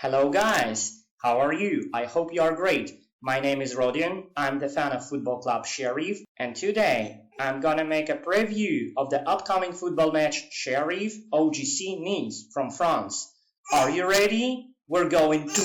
Hello guys, how are you? I hope you are great. My name is Rodion, I'm the fan of Football Club Sheriff, and today I'm gonna make a preview of the upcoming football match Sheriff OGC Nice from France. Are you ready? We're going to.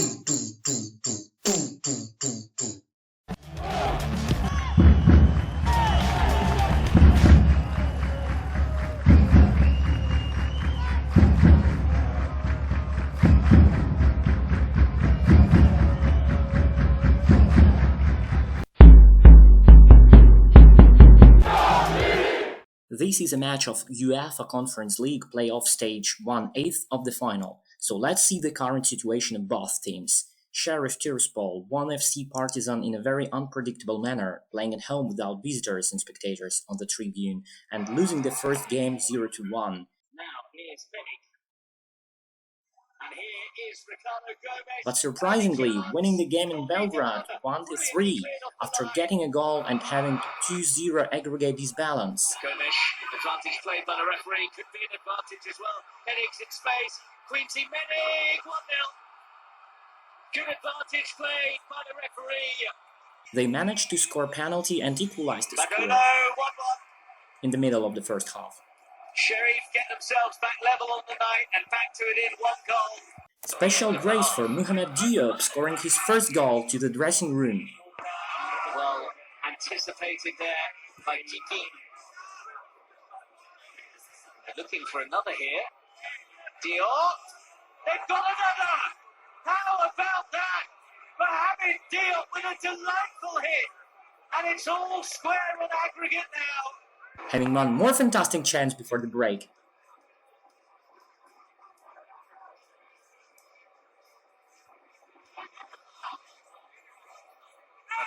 This is a match of UEFA Conference League playoff stage 1/8 of the final, so let's see the current situation of both teams. Sheriff Tiraspol won FC Partizan in a very unpredictable manner, playing at home without visitors and spectators on the tribune, and losing the first game 0-1. But surprisingly, winning the game in Belgrade 1-3 after getting a goal and having 2-0 aggregate disbalance. Advantage played by the referee, could be an advantage as well. Henig's in space, Quincy Menig, 1-0. Good advantage played by the referee. They managed to score penalty and equalize the score 1-1. In the middle of the first half. Sheriff get themselves back level on the night and back to it in one goal. Special grace for Mohamed Diop scoring his first goal to the dressing room. Well anticipated there by Kiki. They're looking for another here. Diop, they've got another! How about that? Mohamed Diop with a delightful hit. And it's all square and aggregate now. Having one more fantastic chance before the break.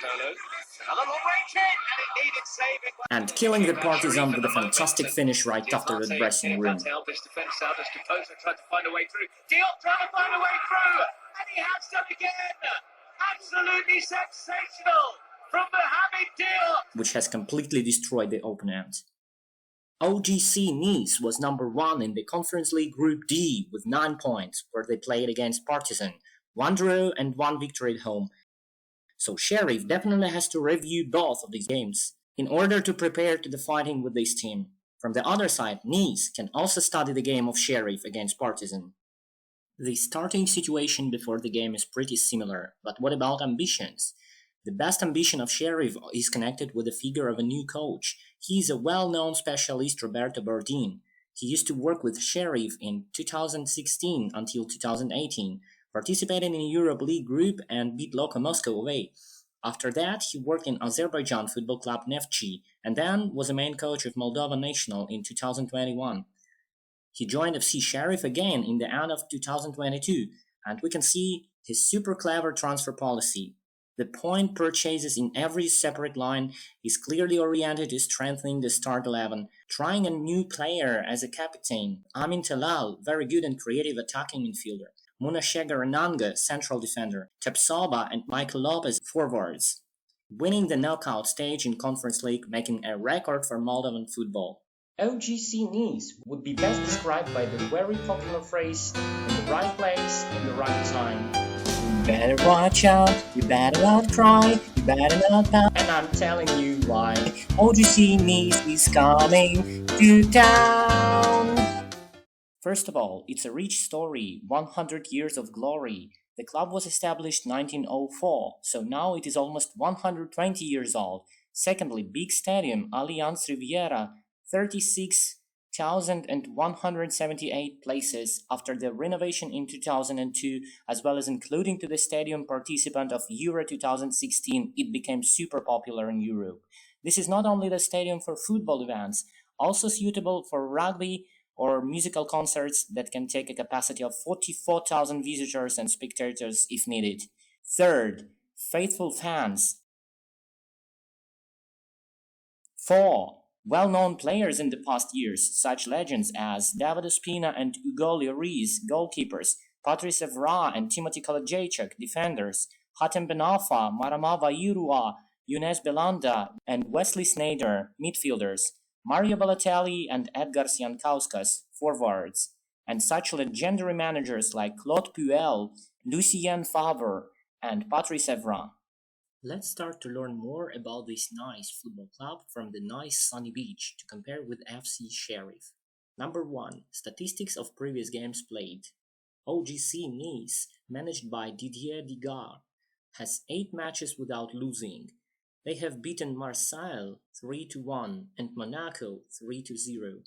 Another long-range hit, and it needed saving. And killing the Partizan with a fantastic finish right after the dressing room. Elvis defense, Elvis Composer tried to find a way through. Diop trying to find a way through, and he has done again. Absolutely sensational from Mohamed Diop, which has completely destroyed the opponent. OGC Nice was number 1 in the Conference League Group D with 9 points, where they played against Partizan, 1 draw and 1 victory at home. So Sheriff definitely has to review both of these games in order to prepare to the fighting with this team. From the other side, Nice can also study the game of Sheriff against Partizan. The starting situation before the game is pretty similar, but what about ambitions? The best ambition of Sheriff is connected with the figure of a new coach. He is a well-known specialist, Roberto Bordin. He used to work with Sheriff in 2016 until 2018, participated in Europe League group and beat Loco Moscow away. After that, he worked in Azerbaijan football club Neftchi, and then was a main coach of Moldova National in 2021. He joined FC Sheriff again in the end of 2022, and we can see his super clever transfer policy. The point purchases in every separate line is clearly oriented to strengthening the start 11, trying a new player as a captain, Amin Talal, very good and creative attacking midfielder, Munashega Renanga, central defender, Tepsoba and Michael Lopez, forwards. Winning the knockout stage in Conference League, making a record for Moldovan football. OGC Nice would be best described by the very popular phrase, in the right place, in the right time. You better watch out, you better not cry, you better not pout. And I'm telling you why. OGC Nice is coming to town. First of all, it's a rich story, 100 years of glory. The club was established 1904, so now it is almost 120 years old. Secondly, big stadium, Allianz Riviera, 36,178 places after the renovation in 2002, as well as including to the stadium participant of Euro 2016, it became super popular in Europe. This is not only the stadium for football events, also suitable for rugby or musical concerts that can take a capacity of 44,000 visitors and spectators if needed. Third, faithful fans. 4. Well-known players in the past years, such legends as David Ospina and Hugo Lloris, goalkeepers, Patrice Evra and Timothy Kalajdzic, defenders, Hatem Benafa, Marama Vairua, Younes Belanda, and Wesley Sneijder, midfielders, Mario Balotelli and Edgar Siankauskas, forwards, and such legendary managers like Claude Puel, Lucien Favre, and Patrice Evra. Let's start to learn more about this nice football club from the nice sunny beach to compare with FC Sheriff. Number 1. Statistics of previous games played. OGC Nice, managed by Didier Digard, has 8 matches without losing. They have beaten Marseille 3-1 and Monaco 3-0.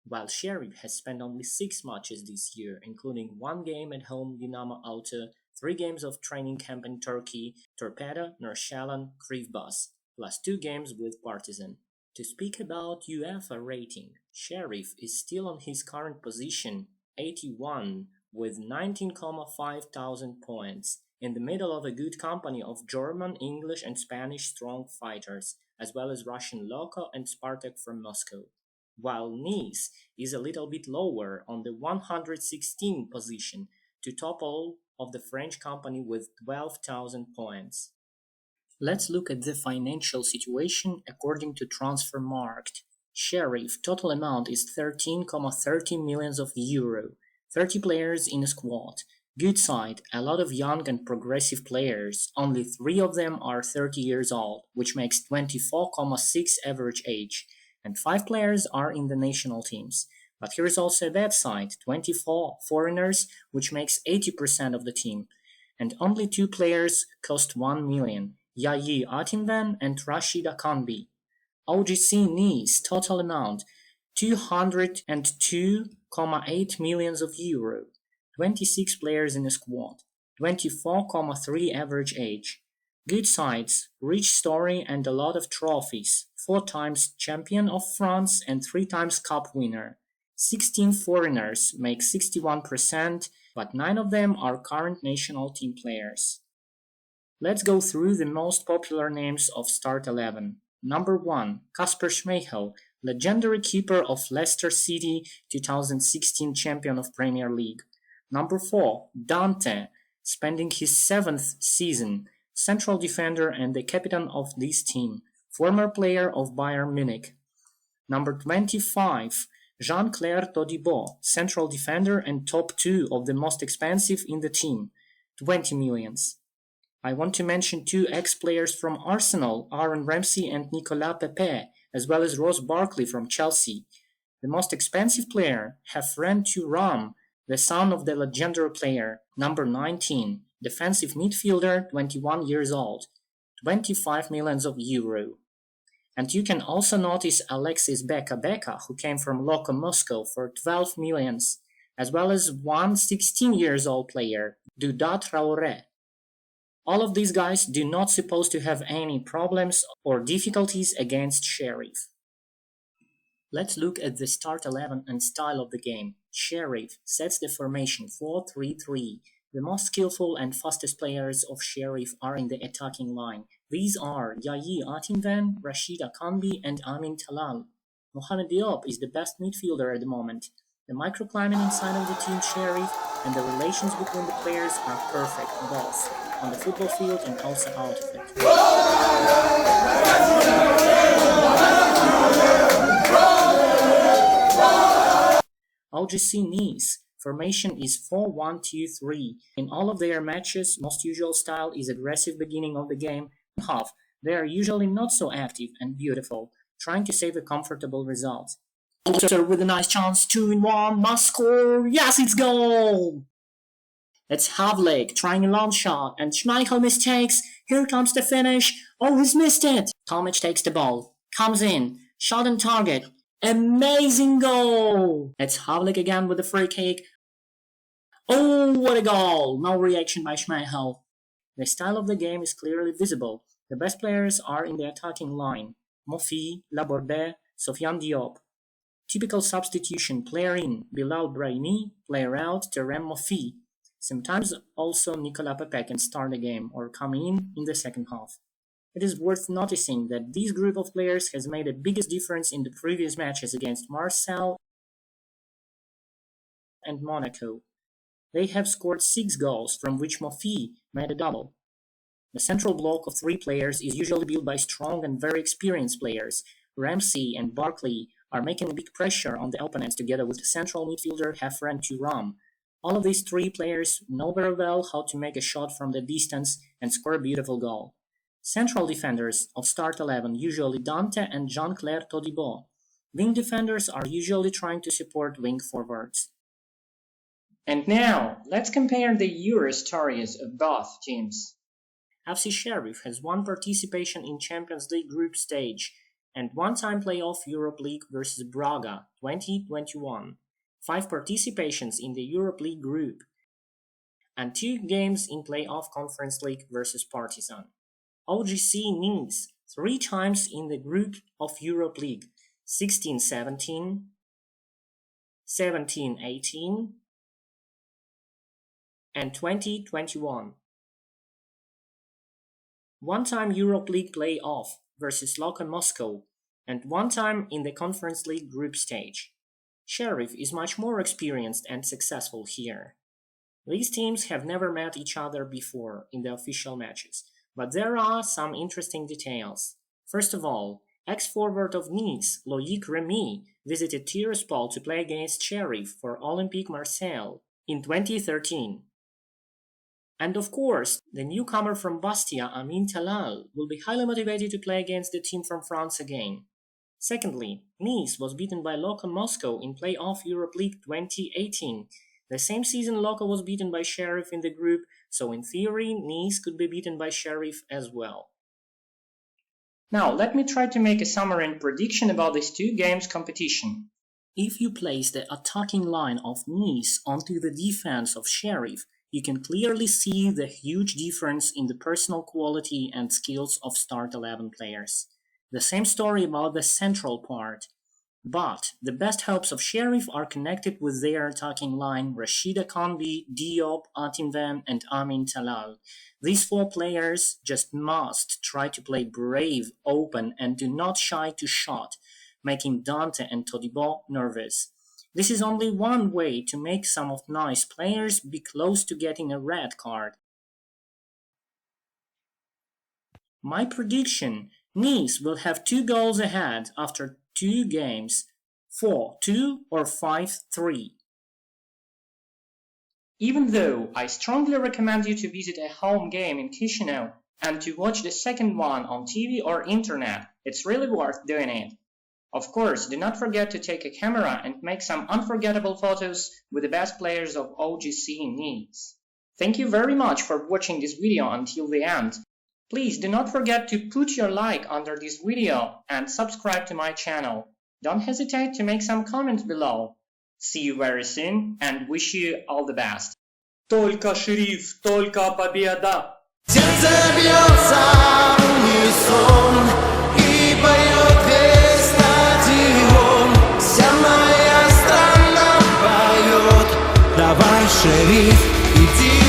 While Sheriff has spent only 6 matches this year, including 1 game at home Dinamo Auto, 3 games of training camp in Turkey, Torpedo, Nordsjælland, Krivbas, plus 2 games with Partizan. To speak about UEFA rating, Sheriff is still on his current position, 81, with 19,500 points, in the middle of a good company of German, English and Spanish strong fighters, as well as Russian Loko and Spartak from Moscow. While Nice is a little bit lower on the 116th position to top all of the French company with 12,000 points. Let's look at the financial situation according to Transfermarkt. Sheriff total amount is 13,30 millions of euro, 30 players in a squad. Good side, a lot of young and progressive players, only 3 of them are 30 years old, which makes 24,6 average age, and 5 players are in the national teams. But here is also a bad side, 24 foreigners, which makes 80% of the team, and only 2 players cost 1 million, Yayi Atimvan and Rashida Kanbi. OGC Nice total amount 202,8 millions of euro, 26 players in a squad, 24,3 average age. Good sides, rich story and a lot of trophies, 4 times champion of France and 3 times cup winner. 16 foreigners make 61%, but 9 of them are current national team players. Let's go through the most popular names of Start 11. Number 1. Kasper Schmeichel, legendary keeper of Leicester City, 2016 champion of Premier League. Number 4. Dante, spending his 7th season, central defender and the captain of this team, former player of Bayern Munich. Number 25. Jean-Claire Todibo, central defender and top 2 of the most expensive in the team, 20 millions. I want to mention 2 ex-players from Arsenal, Aaron Ramsey and Nicolas Pepe, as well as Ross Barkley from Chelsea. The most expensive player, Hafren Thuram, the son of the legendary player, number 19, defensive midfielder, 21 years old, 25 millions of euro. And you can also notice Alexis Beka, who came from Loko Moscow for 12 millions, as well as one 16 years old player, Duda Traoré. All of these guys do not supposed to have any problems or difficulties against Sheriff. Let's look at the start 11 and style of the game. Sheriff sets the formation 4-3-3. The most skillful and fastest players of Sheriff are in the attacking line. These are Yayi Atimvan, Rashida Kanbi, and Amin Talal. Mohamed Diop is the best midfielder at the moment. The microclimate inside of the team Sheriff and the relations between the players are perfect, both on the football field and also out of it. OGC Nice formation is 4-1-2-3. In all of their matches, most usual style is aggressive beginning of the game. Half, they are usually not so active and beautiful, trying to save a comfortable result. With a nice chance, 2-1, must score, yes, it's goal! It's Havlik trying a long shot, and Schmeichel mistakes, here comes the finish, oh, he's missed it! Tomic takes the ball, comes in, shot on target, amazing goal! It's Havlik again with the free kick. Oh, what a goal! No reaction by Schmeichel. The style of the game is clearly visible. The best players are in the attacking line. Mofi, Laborde, Sofiane Diop. Typical substitution, player in, Bilal Brahimi, player out, Terem Mofi. Sometimes also Nicolas Pepe can start the game or come in the second half. It is worth noticing that this group of players has made the biggest difference in the previous matches against Marseille and Monaco. They have scored 6 goals, from which Mofi made a double. The central block of 3 players is usually built by strong and very experienced players. Ramsey and Barkley are making a big pressure on the opponents together with the central midfielder Hafren Thuram. All of these three players know very well how to make a shot from the distance and score a beautiful goal. Central defenders of Start 11 usually Dante and Jean-Claire Todibo. Wing defenders are usually trying to support wing forwards. And now, let's compare the Euro stories of both teams. FC Sheriff has one participation in Champions League group stage and one-time playoff Europe League versus Braga 2021, 5 participations in the Europe League group, and 2 games in playoff Conference League versus Partizan. OGC NICE 3 times in the group of Europe League 16-17, 17-18, and 2021. One-time Europe League playoff versus Loka Moscow, and one time in the Conference League group stage. Sheriff is much more experienced and successful here. These teams have never met each other before in the official matches, but there are some interesting details. First of all, ex-forward of Nice, Loïc Remy, visited Tiraspol to play against Sheriff for Olympique Marseille in 2013. And of course, the newcomer from Bastia, Amin Talal, will be highly motivated to play against the team from France again. Secondly, Nice was beaten by Loka Moscow in playoff Europe League 2018. The same season Loka was beaten by Sheriff in the group, so in theory, Nice could be beaten by Sheriff as well. Now, let me try to make a summary and prediction about these 2 games competition. If you place the attacking line of Nice onto the defense of Sheriff, you can clearly see the huge difference in the personal quality and skills of Start 11 players. The same story about the central part. But the best helps of Sheriff are connected with their attacking line Rashida Kanbi, Diop, Atimven, and Amin Talal. These 4 players just must try to play brave, open, and do not shy to shot, making Dante and Todibo nervous. This is only one way to make some of NICE players be close to getting a red card. My prediction, Nice will have 2 goals ahead after 2 games, 4-2 or 5-3. Even though I strongly recommend you to visit a home game in Chisinau and to watch the second one on TV or internet, it's really worth doing it. Of course, do not forget to take a camera and make some unforgettable photos with the best players of OGC NICE. Thank you very much for watching this video until the end. Please do not forget to put your like under this video and subscribe to my channel. Don't hesitate to make some comments below. See you very soon and wish you all the best. Только шериф, только победа. Сердце бьется в унисон и поет весь стадион. Вся моя страна поет. Давай, шериф, иди.